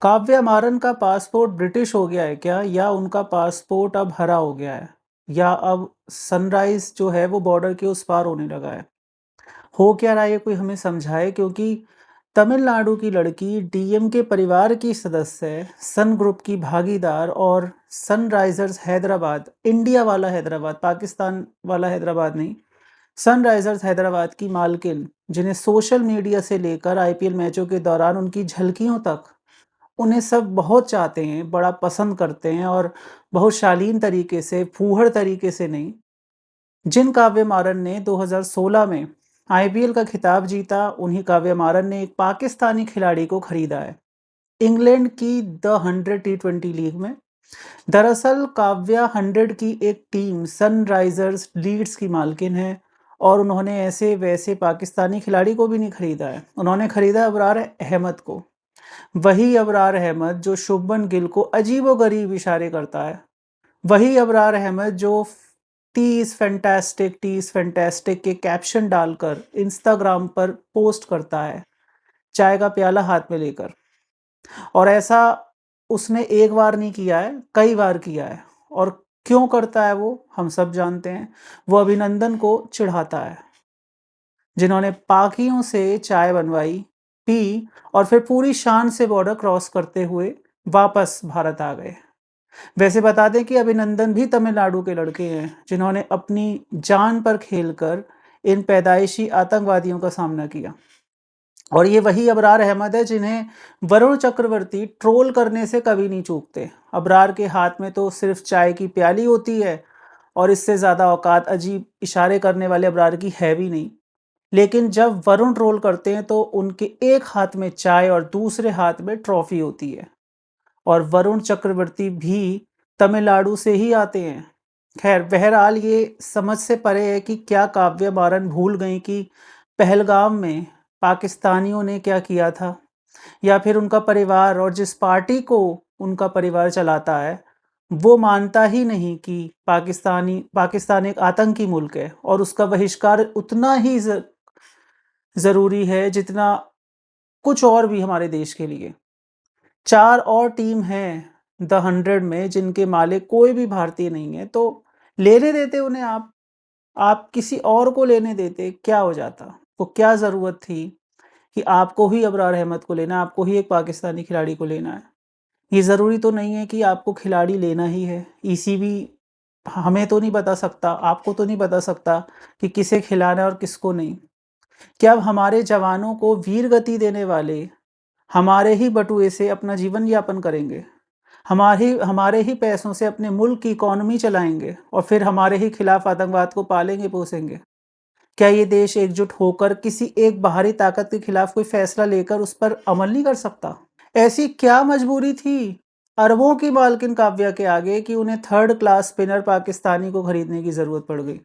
काव्या मारन का passport British हो गया है क्या या उनका पासपोर्ट अब हरा हो गया है या अब सनराइज जो है वो बॉर्डर के उस पार होने लगा है। हो क्या रहा है ये कोई हमें समझाए, क्योंकि तमिलनाडु की लड़की डीएमके परिवार की सदस्य है, सन ग्रुप की भागीदार और सनराइजर्स हैदराबाद, इंडिया वाला हैदराबाद, पाकिस्तान वाला हैदराबाद नहीं, सनराइजर्स हैदराबाद की मालकिन, जिन्हें सोशल मीडिया से लेकर आईपीएल मैचों के दौरान उनकी झलकियों तक उन्हें सब बहुत चाहते हैं, बड़ा पसंद करते हैं और बहुत शालीन तरीके से, फूहड़ तरीके से नहीं। जिन काव्य मारन ने 2016 में आईपीएल का खिताब जीता, उन्हीं काव्य मारन ने एक पाकिस्तानी खिलाड़ी को खरीदा है, इंग्लैंड की द 100 टी20 लीग में। दरअसल काव्या 100 की एक टीम सनराइजर्स लीड्स की मालकिन है और उन्होंने ऐसे वैसे पाकिस्तानी खिलाड़ी को भी नहीं खरीदा है, उन्होंने खरीदा अबरार अहमद को। वही अबरार अहमद जो शुभमन गिल को अजीबोगरीब इशारे करता है, वही अबरार अहमद जो टी इज़ फैंटास्टिक के कैप्शन डालकर इंस्टाग्राम पर पोस्ट करता है, चाय का प्याला हाथ में लेकर। और ऐसा उसने एक बार नहीं किया है, कई बार किया है। और क्यों करता है वो हम सब जानते हैं। वो अभिनंदन को चिढ़ाता है, जिन्होंने पाकियों से चाय बनवाई, पी और फिर पूरी शान से बॉर्डर क्रॉस करते हुए वापस भारत आ गए। वैसे बता दें कि अभिनंदन भी तमिलनाडु के लड़के हैं, जिन्होंने अपनी जान पर खेलकर इन पैदाइशी आतंकवादियों का सामना किया। और ये वही अबरार अहमद है जिन्हें वरुण चक्रवर्ती ट्रोल करने से कभी नहीं चूकते। अबरार के हाथ में तो सिर्फ चाय की प्याली होती है और इससे ज़्यादा औकात अजीब इशारे करने वाले अबरार की है भी नहीं। लेकिन जब वरुण ट्रोल करते हैं तो उनके एक हाथ में चाय और दूसरे हाथ में ट्रॉफी होती है। और वरुण चक्रवर्ती भी तमिलनाडु से ही आते हैं। खैर, बहरहाल ये समझ से परे है कि क्या काव्या मारन भूल गई कि पहलगाम में पाकिस्तानियों ने क्या किया था, या फिर उनका परिवार और जिस पार्टी को उनका परिवार चलाता है वो मानता ही नहीं कि पाकिस्तान एक आतंकी मुल्क है और उसका बहिष्कार उतना ही ज़रूरी है जितना कुछ और भी हमारे देश के लिए। 4 और टीम हैं द 100 में जिनके मालिक कोई भी भारतीय नहीं है, तो लेने देते उन्हें आप किसी और को लेने देते, क्या हो जाता? वो क्या ज़रूरत थी कि आपको ही अबरार अहमद को लेना है, आपको ही एक पाकिस्तानी खिलाड़ी को लेना है। ये ज़रूरी तो नहीं है कि आपको खिलाड़ी लेना ही है। ईसीबी हमें तो नहीं बता सकता, आपको तो नहीं बता सकता कि किसे खिलाना है और किसको नहीं। क्या अब हमारे जवानों को वीर गति देने वाले हमारे ही बटुए से अपना जीवन यापन करेंगे? हमारे ही पैसों से अपने मुल्क की इकॉनमी चलाएंगे और फिर हमारे ही खिलाफ आतंकवाद को पालेंगे पोसेंगे? क्या ये देश एकजुट होकर किसी एक बाहरी ताकत के खिलाफ कोई फैसला लेकर उस पर अमल नहीं कर सकता? ऐसी क्या मजबूरी थी अरबों की मालकिन काव्या के आगे कि उन्हें थर्ड क्लास स्पिनर पाकिस्तानी को खरीदने की जरूरत पड़ गई?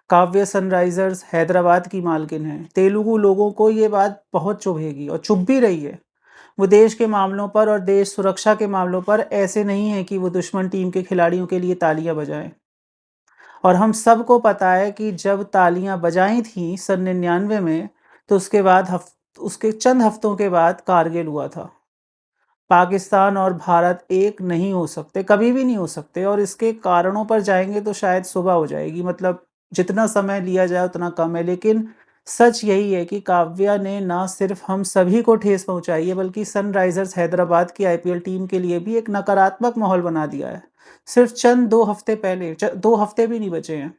काव्या सनराइजर्स हैदराबाद की मालकिन है। तेलुगु लोगों को ये बात बहुत चुभेगी और चुभ भी रही है। वो देश के मामलों पर और देश सुरक्षा के मामलों पर ऐसे नहीं है कि वो दुश्मन टीम के खिलाड़ियों के लिए तालियां बजाएं। और हम सबको पता है कि जब तालियां बजाई थी सन 99 में, तो उसके चंद हफ्तों के बाद कारगिल हुआ था। पाकिस्तान और भारत एक नहीं हो सकते, कभी भी नहीं हो सकते, और इसके कारणों पर जाएंगे तो शायद सुबह हो जाएगी। मतलब जितना समय लिया जाए उतना कम है। लेकिन सच यही है कि काव्या ने ना सिर्फ हम सभी को ठेस पहुंचाई है, बल्कि सनराइजर्स हैदराबाद की आईपीएल टीम के लिए भी एक नकारात्मक माहौल बना दिया है। सिर्फ चंद 2 हफ्ते पहले, 2 हफ्ते भी नहीं बचे हैं।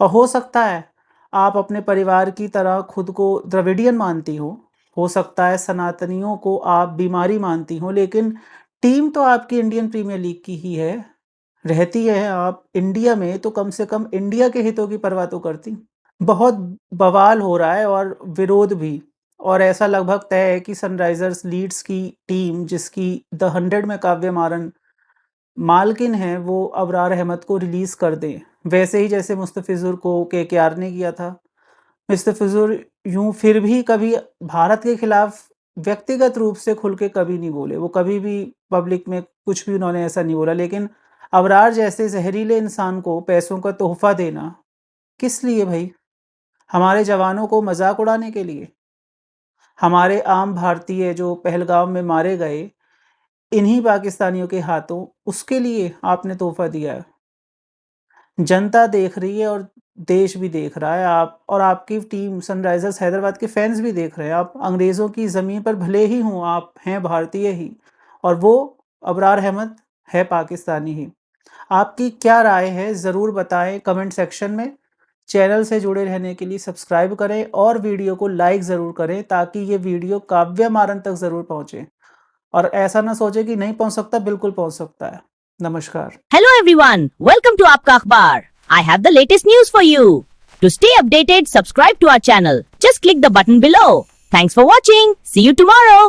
और हो सकता है आप अपने परिवार की तरह खुद को द्रविडियन मानती हो सकता है सनातनियों को आप बीमारी मानती हो, लेकिन टीम तो आपकी इंडियन प्रीमियर लीग की ही है। रहती है आप इंडिया में तो कम से कम इंडिया के हितों की परवाह तो करती। बहुत बवाल हो रहा है और विरोध भी। और ऐसा लगभग तय है कि सनराइजर्स लीड्स की टीम, जिसकी द 100 में काव्य मारन मालकिन है, वो अबरार अहमद को रिलीज़ कर दें, वैसे ही जैसे मुस्तफ़िज़ुर को केकेआर ने किया था। मुस्तफ़िज़ुर यूँ फिर भी कभी भारत के खिलाफ व्यक्तिगत रूप से खुल के कभी नहीं बोले, वो कभी भी पब्लिक में कुछ भी उन्होंने ऐसा नहीं बोला। लेकिन अबरार जैसे ज़हरीले इंसान को पैसों का तोहफ़ा देना, किस लिए भई? हमारे जवानों को मज़ाक उड़ाने के लिए? हमारे आम भारतीय जो पहलगाम में मारे गए, इन्हीं पाकिस्तानियों के हाथों उसके लिए आपने तोहफ़ा दिया है। जनता देख रही है और देश भी देख रहा है, आप और आपकी टीम सनराइज़र्स हैदराबाद के फैन्स भी देख रहे हैं। आप अंग्रेज़ों की ज़मीन पर भले ही हों, आप हैं भारतीय ही और वो अबरार अहमद है पाकिस्तानी ही। आपकी क्या राय है ज़रूर बताएँ कमेंट सेक्शन में। चैनल से जुड़े रहने के लिए सब्सक्राइब करें और वीडियो को लाइक ज़रूर करें ताकि ये वीडियो काव्या मारन तक ज़रूर पहुँचे। और ऐसा ना सोचें कि नहीं पहुँच सकता, बिल्कुल पहुँच सकता है। नमस्कार। Hello everyone, welcome to Aapka Akhbar. I have the latest news for you. To stay updated, subscribe to our channel. Just click the button below. Thanks for watching. See you tomorrow.